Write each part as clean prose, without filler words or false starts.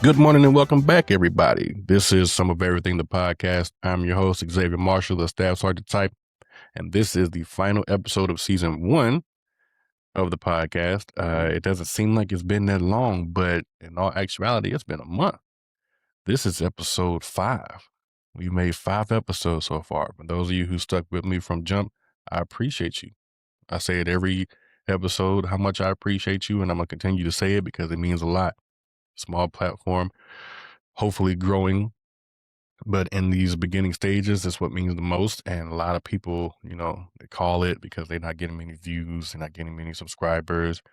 Good morning and welcome back, everybody. This is Some of Everything, the podcast. I'm your host, Xavier Marshall, the staff sergeant type, and this is the final episode of season 1 of the podcast. It doesn't seem like it's been that long, but in all actuality, it's been a month. This is episode 5. We've made 5 episodes so far. For those of you who stuck with me from jump, I appreciate you. I say it every episode, how much I appreciate you, and I'm going to continue to say it because it means a lot. Small platform, hopefully growing, but in these beginning stages, it's what means the most. And a lot of people, they call it because they're not getting many views, they're not getting many subscribers.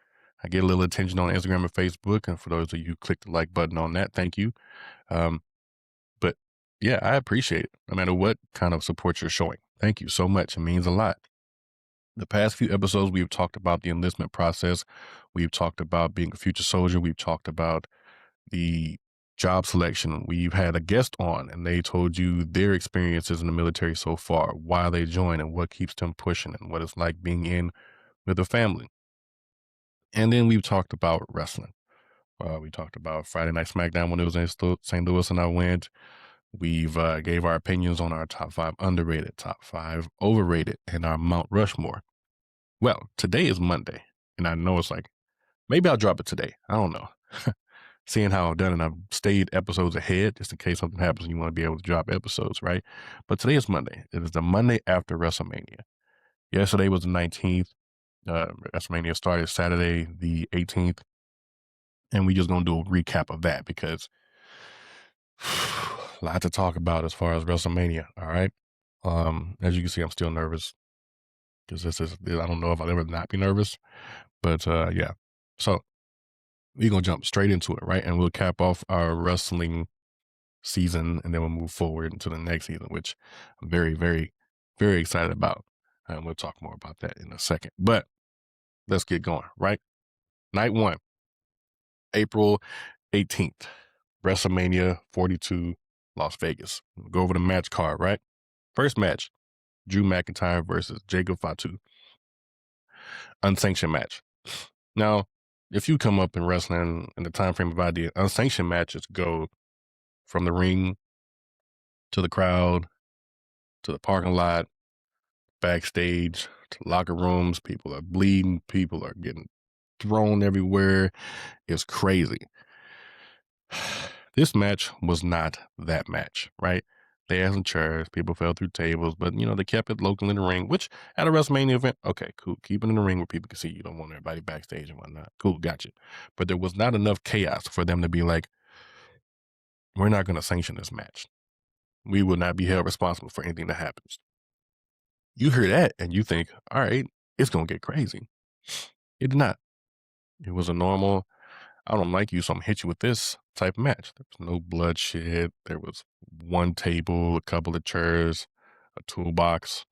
I get a little attention on Instagram and Facebook, and for those of you who click the like button on that, thank you. But yeah, I appreciate it, no matter what kind of support you're showing. Thank you so much. It means a lot. The past few episodes, we've talked about the enlistment process. We've talked about being a future soldier. We've talked about the job selection. We've had a guest on and they told you their experiences in the military so far, why they joined and what keeps them pushing and what it's like being in with a family. And then we've talked about wrestling. We talked about Friday Night SmackDown when it was in St. Louis and I went. We've gave our opinions on our top 5 underrated, top 5 overrated, and our Mount Rushmore. Well, today is Monday, and I know it's like, maybe I'll drop it today. I don't know. Seeing how I've done it, I've stayed episodes ahead just in case something happens and you want to be able to drop episodes, right? But today is Monday. It is the Monday after WrestleMania. Yesterday was the 19th. WrestleMania started Saturday the 18th. And we just going to do a recap of that because a lot to talk about as far as WrestleMania, all right? As you can see, I'm still nervous because I don't know if I'll ever not be nervous. But yeah. So we're going to jump straight into it, right? And we'll cap off our wrestling season and then we'll move forward into the next season, which I'm very, very, very excited about. And we'll talk more about that in a second. But let's get going, right? Night 1, April 18th, WrestleMania 42, Las Vegas. We'll go over the match card, right? First match, Drew McIntyre versus Jacob Fatu. Unsanctioned match. Now, if you come up in wrestling in the time frame of idea, unsanctioned matches go from the ring to the crowd to the parking lot, backstage, to locker rooms. People are bleeding. People are getting thrown everywhere. It's crazy. This match was not that match, right? They had some chairs. People fell through tables, but, they kept it local in the ring, which at a WrestleMania event, okay, cool. Keep it in the ring where people can see you. Don't want everybody backstage and whatnot. Cool, gotcha. But there was not enough chaos for them to be like, we're not going to sanction this match. We will not be held responsible for anything that happens. You hear that and you think, all right, it's going to get crazy. It did not. It was a normal, I don't like you, so I'm going to hit you with this type of match. There was no bloodshed. There was one table, a couple of chairs, a toolbox.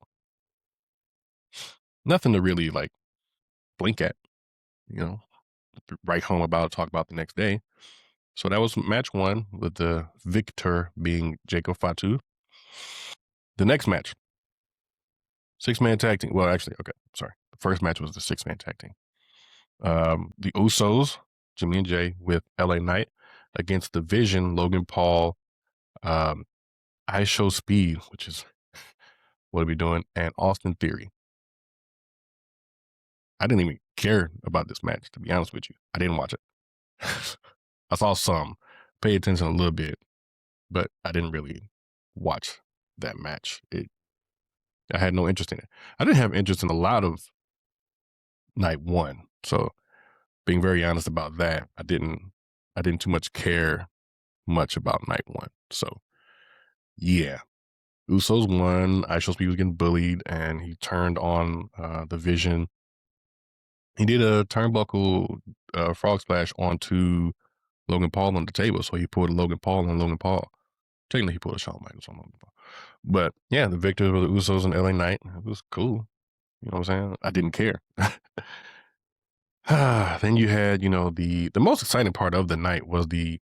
Nothing to really blink at, write home about, talk about the next day. So that was match 1 with the victor being Jacob Fatu. The next match, 6-man tag team. Well, actually, okay, sorry. The first match was the 6-man tag team. The Usos, Jimmy and Jay, with LA Knight against the Vision, Logan Paul, iShowSpeed, which is what are we doing, and Austin Theory. I didn't even care about this match, to be honest with you. I didn't watch it. I saw some, paid attention a little bit, but I didn't really watch that match. I had no interest in it. I didn't have interest in a lot of night 1. So being very honest about that, I didn't too much care much about night 1. So yeah, Usos won. iShowSpeed was getting bullied and he turned on the Vision. He did a turnbuckle frog splash onto Logan Paul on the table. So he pulled a Logan Paul on Logan Paul. Technically, he pulled a Shawn Michaels on Logan Paul. But yeah, the victor of the Usos and LA Knight. It was cool. You know what I'm saying? I didn't care. Then you had, the most exciting part of the night was the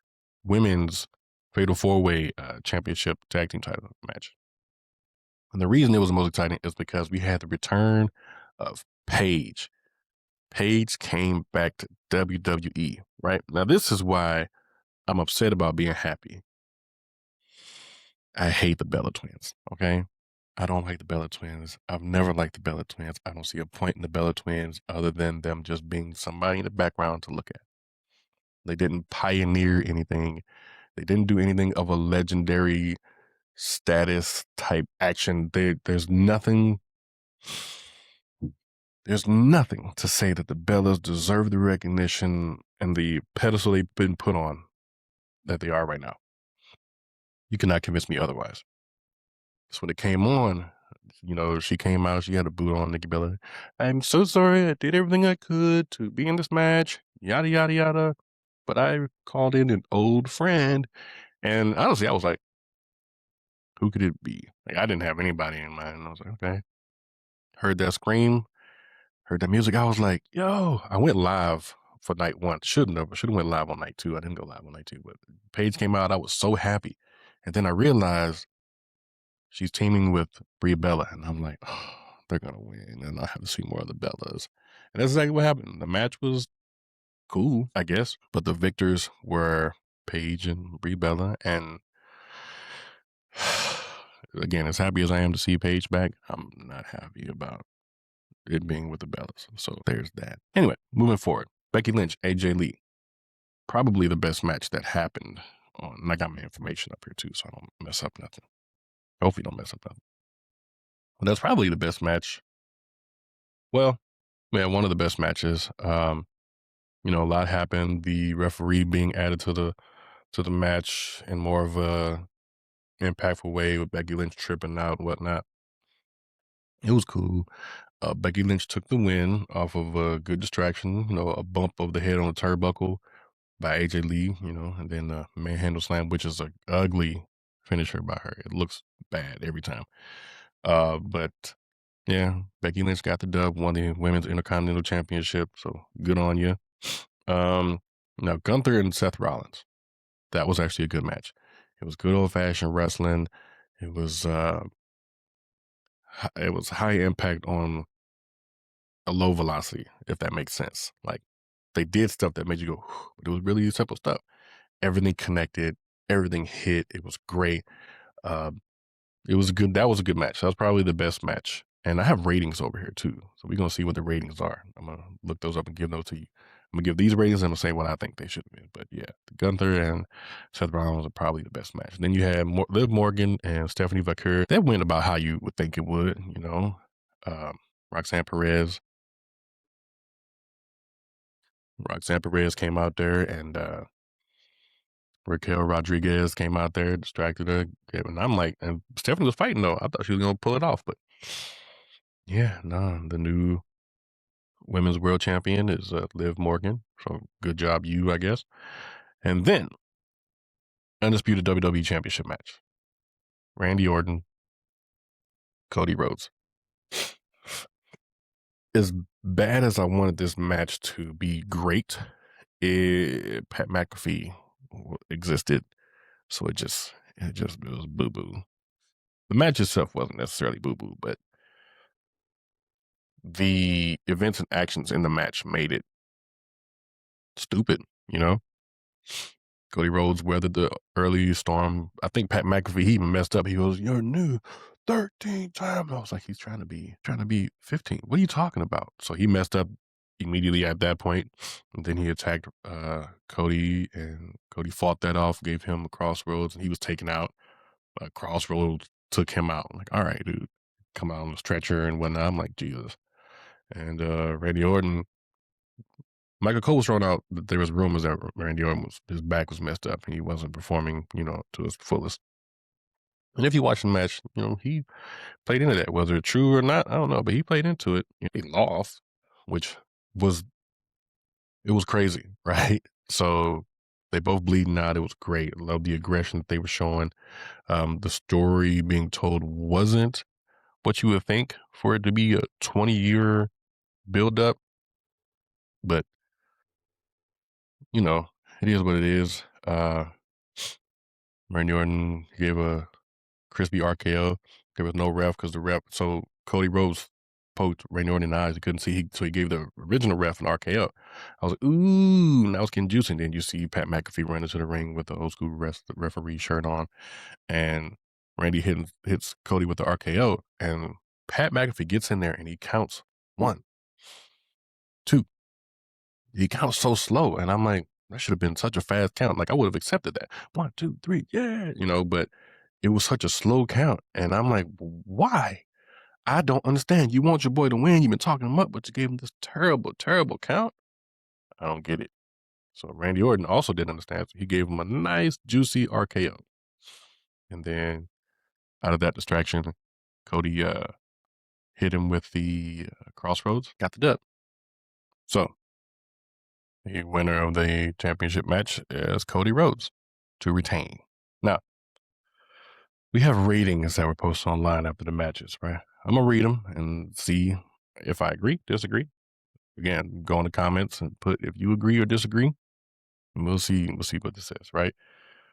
women's Fatal 4-Way championship tag team title match. And the reason it was the most exciting is because we had the return of Paige. Paige came back to WWE, right? Now, this is why I'm upset about being happy. I hate the Bella Twins, okay? I don't like the Bella Twins. I've never liked the Bella Twins. I don't see a point in the Bella Twins other than them just being somebody in the background to look at. They didn't pioneer anything. They didn't do anything of a legendary status type action. There's nothing to say that the Bellas deserve the recognition and the pedestal they've been put on that they are right now. You cannot convince me otherwise. So when it came on, she came out, she had a boot on, Nikki Bella. I'm so sorry, I did everything I could to be in this match, yada, yada, yada. But I called in an old friend. And honestly, I was like, who could it be? Like, I didn't have anybody in mind. I was like, okay. Heard that scream, heard that music. I was like, yo, I went live for night one. Should have went live on night two. I didn't go live on night two, but Paige came out. I was so happy. And then I realized she's teaming with Brie Bella. And I'm like, oh, they're going to win. And I have to see more of the Bellas. And that's exactly what happened. The match was cool, I guess. But the victors were Paige and Brie Bella. And again, as happy as I am to see Paige back, I'm not happy about it being with the Bellas. So there's that. Anyway, moving forward. Becky Lynch, AJ Lee. Probably the best match that happened on. And I got my information up here too, so I don't mess up nothing. Hopefully don't mess up nothing. But that's probably the best match. Well, yeah, one of the best matches. A lot happened. The referee being added to the match in more of a impactful way with Becky Lynch tripping out and whatnot. It was cool. Becky Lynch took the win off of a good distraction, a bump of the head on the turnbuckle by AJ Lee, and then the manhandle slam, which is an ugly finisher by her. It looks bad every time. But yeah, Becky Lynch got the dub, won the Women's Intercontinental Championship, so good on you. Now Gunther and Seth Rollins, that was actually a good match. It was good old-fashioned wrestling. It was high impact on a low velocity, if that makes sense. Like, they did stuff that made you go, but it was really simple stuff. Everything connected, everything hit. It was great. It was good. That was a good match. That was probably the best match. And I have ratings over here too. So we're going to see what the ratings are. I'm going to look those up and give those to you. I'm going to give these ratings and I'm going to say what I think they should have been. But yeah, Gunther and Seth Rollins are probably the best match. Then you had Liv Morgan and Stephanie Vaquer. That went about how you would think it would, Roxanne Perez came out there and Raquel Rodriguez came out there, distracted her. And I'm like, and Stephanie was fighting though. I thought she was going to pull it off, but yeah, no, the new women's world champion is Liv Morgan. So good job, you, I guess. And then, undisputed WWE championship match. Randy Orton, Cody Rhodes. As bad as I wanted this match to be great, Pat McAfee existed. So it was boo-boo. The match itself wasn't necessarily boo-boo, but the events and actions in the match made it stupid, Cody Rhodes weathered the early storm. I think Pat McAfee, he even messed up. He goes, "You're new 13 times." I was like, he's trying to be 15. What are you talking about? So he messed up immediately at that point. And then he attacked Cody, and Cody fought that off, gave him a crossroads, and he was taken out. Crossroads took him out. I'm like, all right, dude, come out on the stretcher and whatnot. I'm like, Jesus. And Randy Orton, Michael Cole was thrown out. There was rumors that Randy Orton his back was messed up and he wasn't performing, to his fullest. And if you watch the match, he played into that. Whether it's true or not, I don't know, but he played into it. He lost, which was crazy, right? So they both bleeding out. It was great. I love the aggression that they were showing. The story being told wasn't what you would think for it to be a 20-year build-up, but it is what it is. Randy Orton gave a crispy RKO. There was no ref because so Cody Rhodes poked Randy Orton in the eyes. He couldn't see, so he gave the original ref an RKO. I was like, ooh, now it's getting juicy. And then you see Pat McAfee run into the ring with the old school referee shirt on, and Randy hits Cody with the RKO, and Pat McAfee gets in there and he counts 1, 2. He counts so slow, and I'm like, that should have been such a fast count. Like, I would have accepted that. 1, 2, 3, yeah, but it was such a slow count, and I'm like, why? I don't understand. You want your boy to win. You've been talking him up, but you gave him this terrible, terrible count. I don't get it. So Randy Orton also didn't understand. So he gave him a nice, juicy RKO. And then out of that distraction, Cody hit him with the crossroads, got the dub. So the winner of the championship match is Cody Rhodes to retain. Now, we have ratings that were posted online after the matches, right? I'm going to read them and see if I agree, disagree. Again, go in the comments and put if you agree or disagree, and we'll see what this says, right?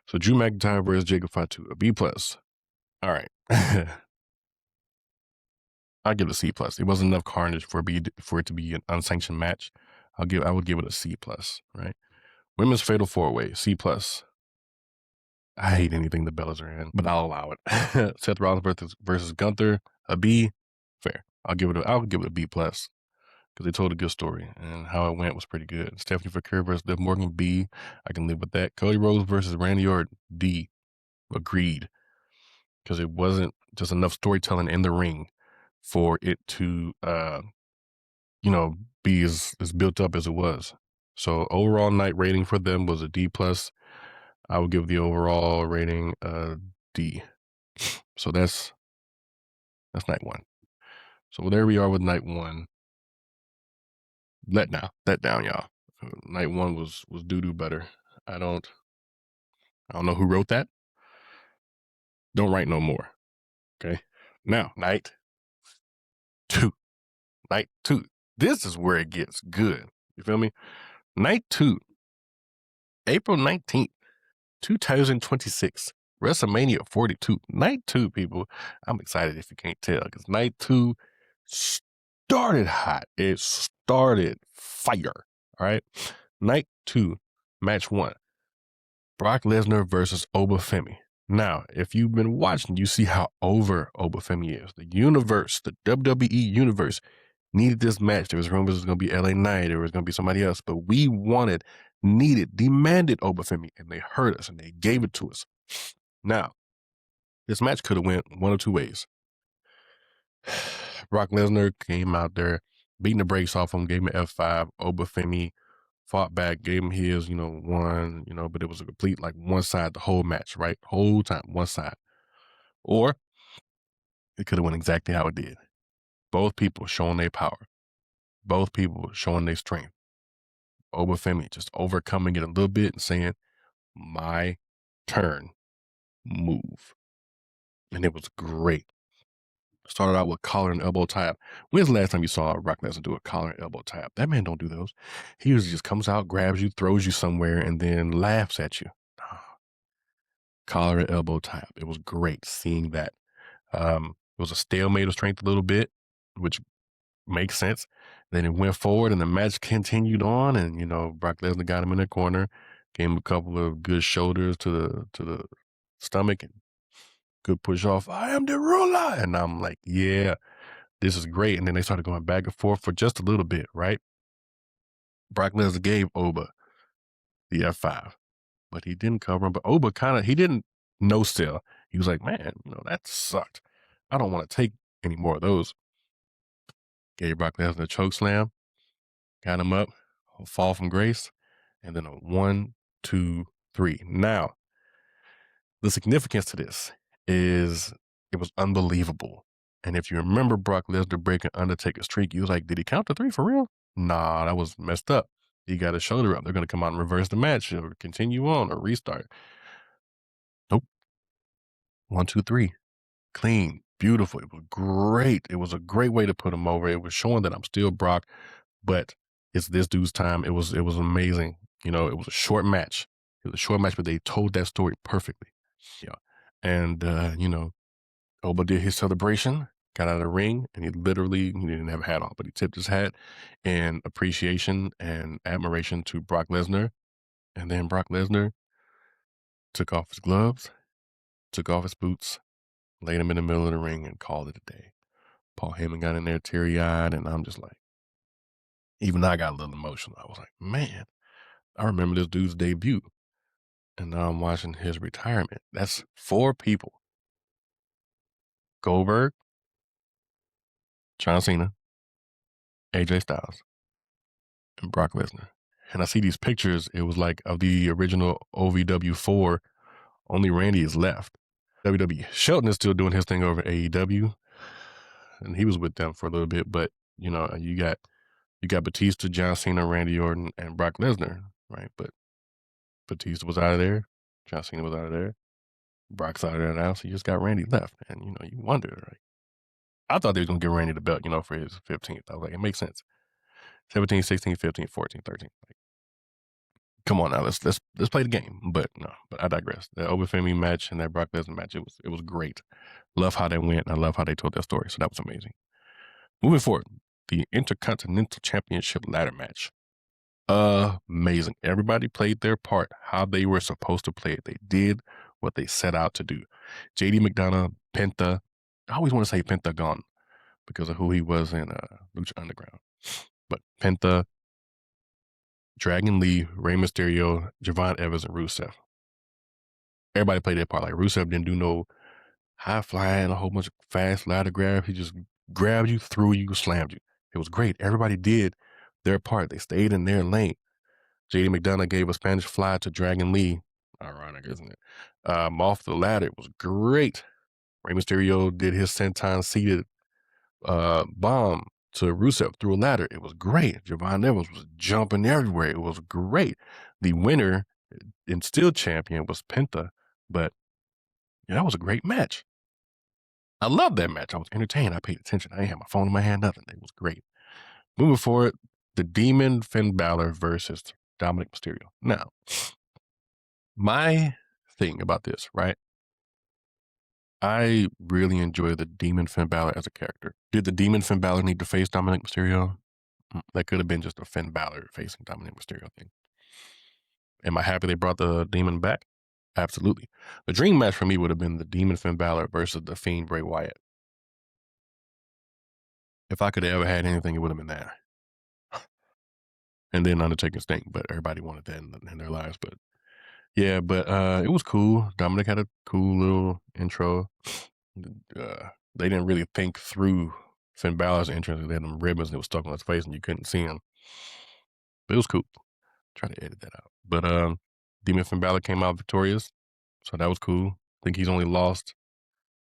So Drew McIntyre versus Jacob Fatu, a B+. All right. I give it a C+. It wasn't enough carnage for it to be an unsanctioned match. I would give it a C+, right? Women's Fatal 4-Way, C+. I hate anything the Bellas are in, but I'll allow it. Seth Rollins versus Gunther, a B. Fair. I'll give it a B+, because they told a good story, and how it went was pretty good. Stephanie Vaquer versus Liv Morgan, B. I can live with that. Cody Rhodes versus Randy Orton, D. Agreed. Because it wasn't just enough storytelling in the ring for it to, be as built up as it was. So overall night rating for them was a D+. I would give the overall rating a D. So that's night 1. So there we are with night 1. Let down, y'all. Night 1 was doo-doo better. I don't know who wrote that. Don't write no more. Okay. Now, night 2. Night 2. This is where it gets good. You feel me? Night 2. April 19th, 2026. WrestleMania 42. Night 2, people. I'm excited if you can't tell, because night 2 started hot. It started fire. All right. Night 2, match 1. Brock Lesnar versus Obafemi. Now, if you've been watching, you see how over Obafemi is. The universe, the WWE universe, needed this match. There was rumors it was going to be LA Knight, or it was going to be somebody else, but we demanded Obafemi, and they heard us, and they gave it to us. Now, this match could have went one of two ways. Brock Lesnar came out there, beating the brakes off him, gave him an F5. Obafemi fought back, gave him his, one, but it was a complete, one side the whole match, right? Whole time, one side. Or it could have went exactly how it did. Both people showing their power. Both people showing their strength. Obafemi just overcoming it a little bit and saying, my turn, move. And it was great. Started out with collar and elbow tie up. When's the last time you saw Brock Lesnar do a collar and elbow tie up? That man don't do those. He usually just comes out, grabs you, throws you somewhere, and then laughs at you. Collar and elbow tie up. It was great seeing that. It was a stalemate of strength a little bit, which makes sense. Then it went forward and the match continued on, and Brock Lesnar got him in the corner, gave him a couple of good shoulders to the stomach, and good push off. I am the ruler, and I'm like, yeah, this is great. And then they started going back and forth for just a little bit, right? Brock Lesnar gave Oba the F5, but he didn't cover him. But Oba he didn't no sell. He was like, man, that sucked. I don't want to take any more of those. Gave Brock Lesnar a choke slam, got him up, a fall from grace, and then a 1, 2, 3. Now, the significance to this is it was unbelievable. And if you remember Brock Lesnar breaking Undertaker's streak, you was like, did he count to 3 for real? Nah, that was messed up. He got his shoulder up. They're going to come out and reverse the match or continue on or restart. Nope. 1, 2, 3. Clean. Beautiful. It was great. It was a great way to put him over. It was showing that I'm still Brock, but it's this dude's time. It was amazing. It was a short match. It was a short match, but they told that story perfectly. Yeah. And, Oba did his celebration. got out of the ring, and he didn't have a hat on, but he tipped his hat in appreciation and admiration to Brock Lesnar. And then Brock Lesnar took off his gloves, took off his boots, laid him in the middle of the ring, and called it a day. Paul Heyman got in there teary-eyed, and I'm just like, even I got a little emotional. I was like, man, I remember this dude's debut. And now I'm watching his retirement. That's 4 people. Goldberg, John Cena, AJ Styles, and Brock Lesnar. And I see these pictures. It was like of the original OVW4, only Randy is left. WWE. Shelton is still doing his thing over AEW, and he was with them for a little bit. But you got Batista, John Cena, Randy Orton, and Brock Lesnar, right? But Batista was out of there, John Cena was out of there, Brock's out of there now, so you just got Randy left, and you wonder, right? I thought they was gonna give Randy the belt, for his 15th. I was like, it makes sense. 17, 16, 15, 14, 13. Like, come on now, let's play the game. But no, but I digress. That Obafemi match and that Brock Lesnar match, it was great. Love how they went, and I love how they told their story. So that was amazing. Moving forward, the Intercontinental Championship ladder match. Amazing. Everybody played their part how they were supposed to play it. They did what they set out to do. JD McDonough, Penta. I always want to say Pentagon because of who he was in Lucha Underground. But Penta, Dragon Lee, Rey Mysterio, Jevon Evans, and Rusev. Everybody played their part. Like Rusev didn't do no high flying, a whole bunch of fast ladder grabs. He just grabbed you, threw you, slammed you. It was great. Everybody did their part. They stayed in their lane. JD McDonough gave a Spanish fly to Dragon Lee. Ironic, isn't it? Off the ladder. It was great. Rey Mysterio did his senton seated bomb to Rusev through a ladder. It was great. Jevon Evans was jumping everywhere. It was great. The winner and still champion was Penta, but that was a great match. I loved that match. I was entertained. I paid attention. I didn't have my phone in my hand, nothing. It was great. Moving forward, the Demon Finn Balor versus Dominic Mysterio. Now, my thing about this, right? I really enjoy the Demon Finn Balor as a character. Did the Demon Finn Balor need to face Dominic Mysterio? That could have been just a Finn Balor facing Dominic Mysterio thing. Am I happy they brought the Demon back? Absolutely. The dream match for me would have been the Demon Finn Balor versus the Fiend Bray Wyatt. If I could have ever had anything, it would have been that. And then Undertaker Sting, but everybody wanted that in their lives. But yeah, but it was cool. Dominic had a cool little intro. They didn't really think through Finn Balor's entrance. They had them ribbons and it was stuck on his face and you couldn't see him. But it was cool. Try to edit that out. But Demon Finn Balor came out victorious. So that was cool. I think he's only lost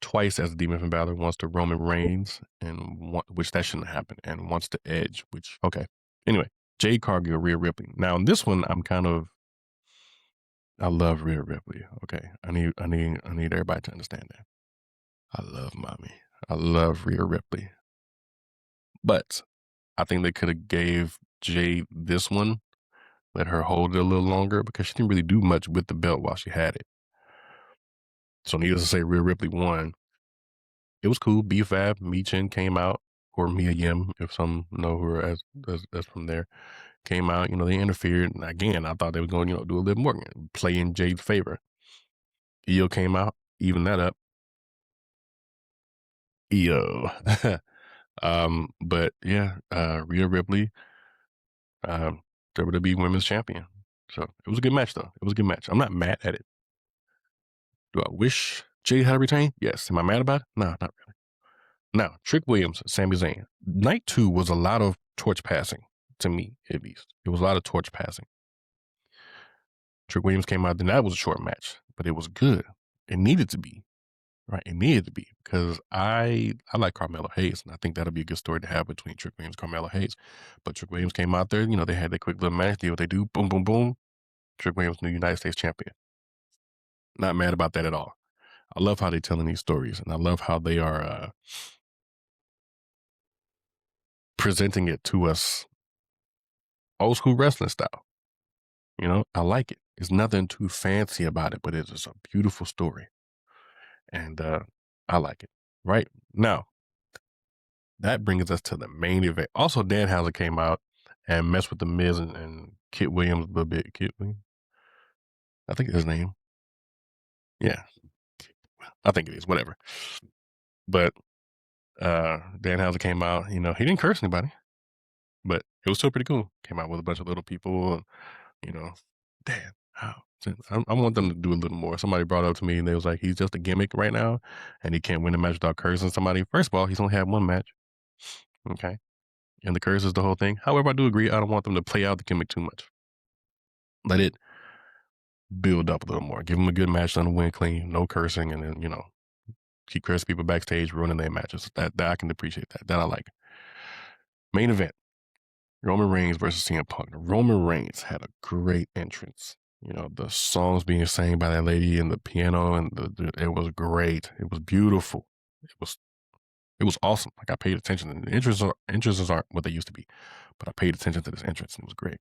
twice as Demon Finn Balor, once to Roman Reigns, which that shouldn't happen, and once to Edge, which, okay. Anyway, Jade Cargill, Rhea Ripley. Now, in this one, I love Rhea Ripley. Okay, I need everybody to understand that. I love mommy. I love Rhea Ripley. But I think they could have gave Jade this one, let her hold it a little longer, because she didn't really do much with the belt while she had it. So needless to say, Rhea Ripley won. It was cool. B-Fab, Michin came out, or Mia Yim, if some know her as from there, came out. They interfered. And again, I thought they were going to, do a little more, play in Jade's favor. Io came out, even that up. Io. But yeah, Rhea Ripley, WWE Women's Champion. So it was a good match, though. It was a good match. I'm not mad at it. Do I wish Jade had retained? Yes. Am I mad about it? No, not really. Now, Trick Williams, Sami Zayn. Night 2 was a lot of torch passing, to me, at least. It was a lot of torch passing. Trick Williams came out, then that was a short match, but it was good. It needed to be, right? It needed to be, because I like Carmelo Hayes, and I think that'll be a good story to have between Trick Williams and Carmelo Hayes. But Trick Williams came out there, they had that quick little match, did what they do, boom, boom, boom. Trick Williams, new United States champion. Not mad about that at all. I love how they're telling these stories, and I love how they are presenting it to us old school wrestling style. I like it. There's nothing too fancy about it, but it's just a beautiful story. And I like it. Right now, that brings us to the main event. Also, Danhausen came out and messed with the Miz and Kit Williams a little bit. Kit Williams, I think his name. Yeah, I think it is. Whatever. But Danhausen came out. He didn't curse anybody, but it was still pretty cool. Came out with a bunch of little people. Damn. How? I want them to do a little more. Somebody brought up to me and they was like, he's just a gimmick right now and he can't win a match without cursing somebody. First of all, he's only had one match. Okay. And the curse is the whole thing. However, I do agree. I don't want them to play out the gimmick too much. Let it build up a little more. Give them a good match, let them win clean, no cursing, and then, keep cursing people backstage, ruining their matches. That I can appreciate that. That I like. Main event. Roman Reigns versus CM Punk. Roman Reigns had a great entrance. The songs being sang by that lady and the piano, and it was great. It was beautiful. It was awesome. Like, I paid attention. And the entrances aren't what they used to be, but I paid attention to this entrance, and it was great.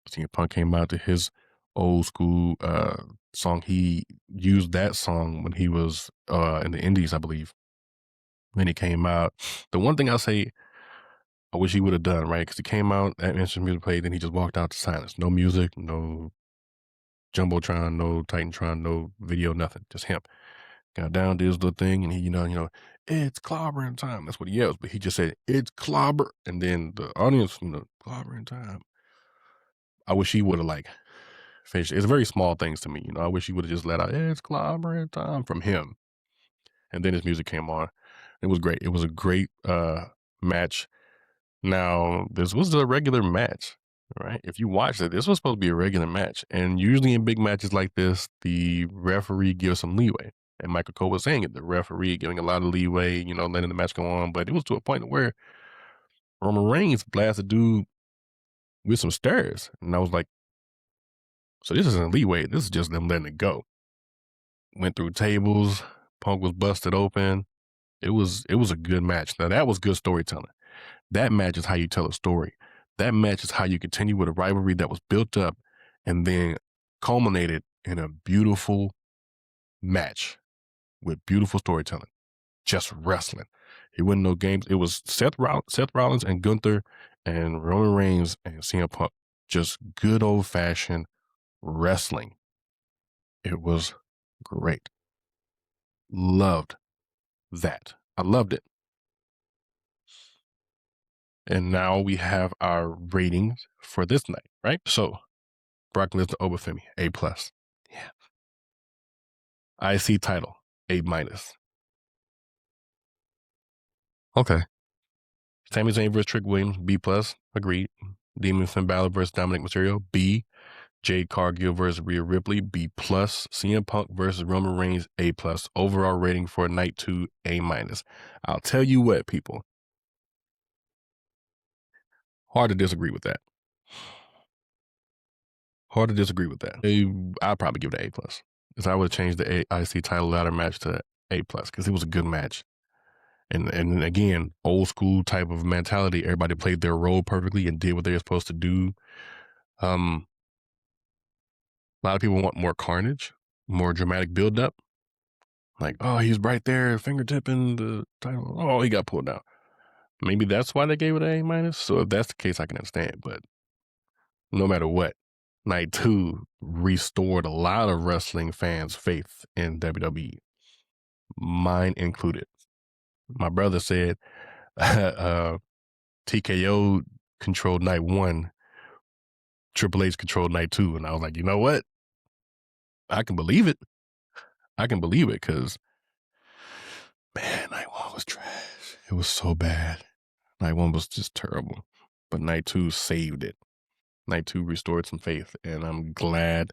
CM Punk came out to his old school song. He used that song when he was in the Indies, I believe. When he came out, the one thing I'll say I wish he would have done, right? Because he came out, that instrument music played, then he just walked out to silence. No music, no Jumbotron, no Titantron, no video, nothing. Just him. Got down, did his little thing, and he, it's clobbering time. That's what he yells, but he just said, it's clobber. And then the audience, clobbering time. I wish he would have, finished. It's very small things to me, I wish he would have just let out, it's clobbering time from him. And then his music came on. It was great. It was a great match. Now, this was a regular match, right? If you watched it, this was supposed to be a regular match. And usually in big matches like this, the referee gives some leeway. And Michael Cole was saying it, the referee giving a lot of leeway, letting the match go on. But it was to a point where Roman Reigns blasted dude with some stairs. And I was like, so this isn't leeway. This is just them letting it go. Went through tables. Punk was busted open. It was a good match. Now, that was good storytelling. That match is how you tell a story. That match is how you continue with a rivalry that was built up and then culminated in a beautiful match with beautiful storytelling. Just wrestling. It wasn't no games. It was Seth Rollins and Gunther and Roman Reigns and CM Punk. Just good old-fashioned wrestling. It was great. Loved that. I loved it. And now we have our ratings for this night, right? So, Brock Lesnar over Femi, A+. Yeah. IC title, A-. Okay. Sami Zayn versus Trick Williams, B+. Agreed. Demon Finn Balor versus Dominic Mysterio, B. Jade Cargill versus Rhea Ripley, B+. CM Punk versus Roman Reigns, A+. Overall rating for night 2, A-. I'll tell you what, people. Hard to disagree with that. I'd probably give it an A+. Because I would have changed the IC title ladder match to A+, because it was a good match. And again, old school type of mentality. Everybody played their role perfectly and did what they were supposed to do. A lot of people want more carnage, more dramatic build-up. Like, oh, he's right there, fingertipping the title. Oh, he got pulled out. Maybe that's why they gave it an A-. So if that's the case, I can understand. But no matter what, night 2 restored a lot of wrestling fans' faith in WWE, mine included. My brother said TKO controlled night 1, Triple H controlled night 2, and I was like, you know what? I can believe it. Because, man, night 1 was trash. It was so bad. Night 1 was just terrible. But night 2 saved it. Night 2 restored some faith, and I'm glad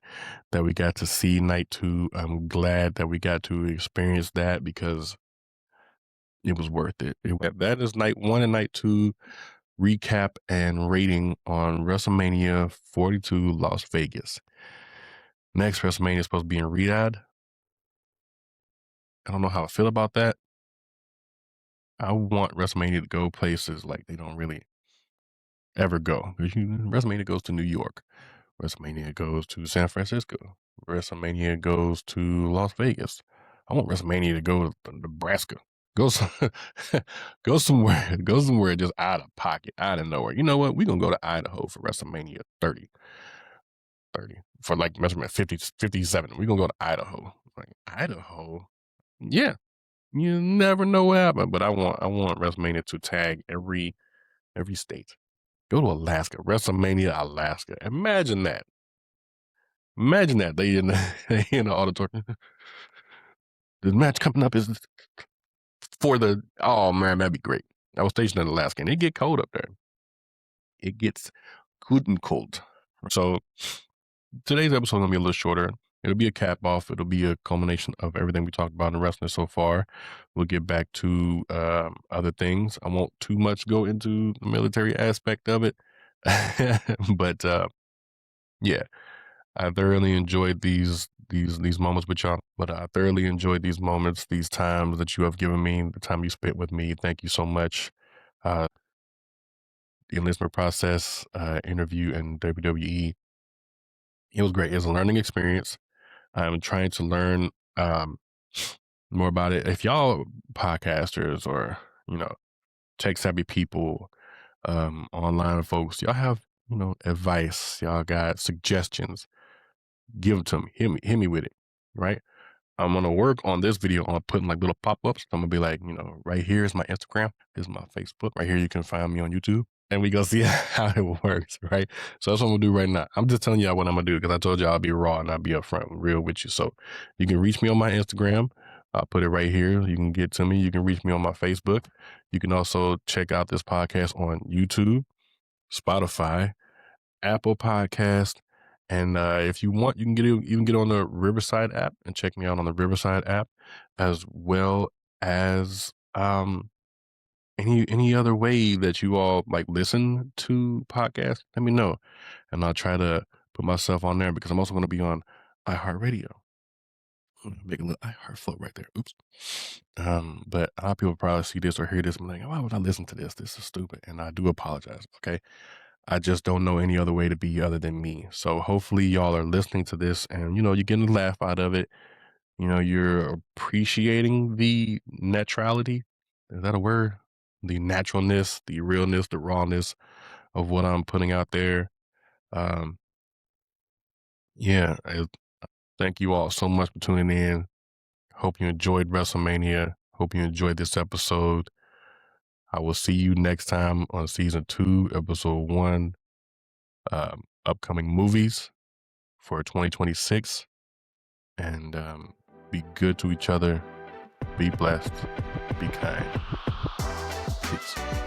that we got to see night 2. I'm glad that we got to experience that because it was worth it. That is night 1 and night 2 recap and rating on WrestleMania 42 Las Vegas. Next WrestleMania is supposed to be in Riyadh. I don't know how I feel about that. I want WrestleMania to go places like they don't really ever go. WrestleMania goes to New York. WrestleMania goes to San Francisco. WrestleMania goes to Las Vegas. I want WrestleMania to go to Nebraska. Go go somewhere just out of pocket, out of nowhere. You know what? We're gonna go to Idaho for WrestleMania 30 for like WrestleMania 57. We're gonna go to Idaho. Like Idaho? Yeah. You never know what happened, but I want WrestleMania to tag every state. Go to Alaska, WrestleMania, Alaska. Imagine that. They in the auditorium. The match coming up is for the. Oh man, that'd be great. I was stationed in Alaska, and it get cold up there. It gets good and cold. So today's episode is gonna be a little shorter. It'll be a cap off. It'll be a culmination of everything we talked about in wrestling so far. We'll get back to other things. I won't too much go into the military aspect of it, but yeah, I thoroughly enjoyed these moments with y'all. But I thoroughly enjoyed these moments, these times that you have given me, the time you spent with me. Thank you so much. The enlistment process, interview, and WWE. It was great. It was a learning experience. I'm trying to learn more about it. If y'all podcasters or, tech savvy people, online folks, y'all have, advice, y'all got suggestions, give them to me. Hit me with it, right? I'm going to work on this video on putting like little pop-ups. I'm going to be like, right here is my Instagram. Here's my Facebook. Right here, you can find me on YouTube. And we go see how it works, right? So that's what I'm going to do right now. I'm just telling y'all what I'm going to do because I told y'all I'll be raw and I'll be upfront, real with you. So you can reach me on my Instagram. I'll put it right here. You can get to me. You can reach me on my Facebook. You can also check out this podcast on YouTube, Spotify, Apple Podcast. And if you want, you can get on the Riverside app and check me out on the Riverside app, as well as any other way that you all like listen to podcasts. Let me know, and I'll try to put myself on there because I'm also going to be on iHeartRadio. Make a little iHeart float right there. Oops. But a lot of people probably see this or hear this and be like, why would I listen to this? This is stupid. And I do apologize. Okay. I just don't know any other way to be other than me. So hopefully y'all are listening to this and, you're getting a laugh out of it. You're appreciating the naturality. Is that a word? The naturalness, the realness, the rawness of what I'm putting out there. Yeah. Thank you all so much for tuning in. Hope you enjoyed WrestleMania. Hope you enjoyed this episode. I will see you next time on season 2, episode 1, upcoming movies for 2026. And be good to each other. Be blessed. Be kind. Peace.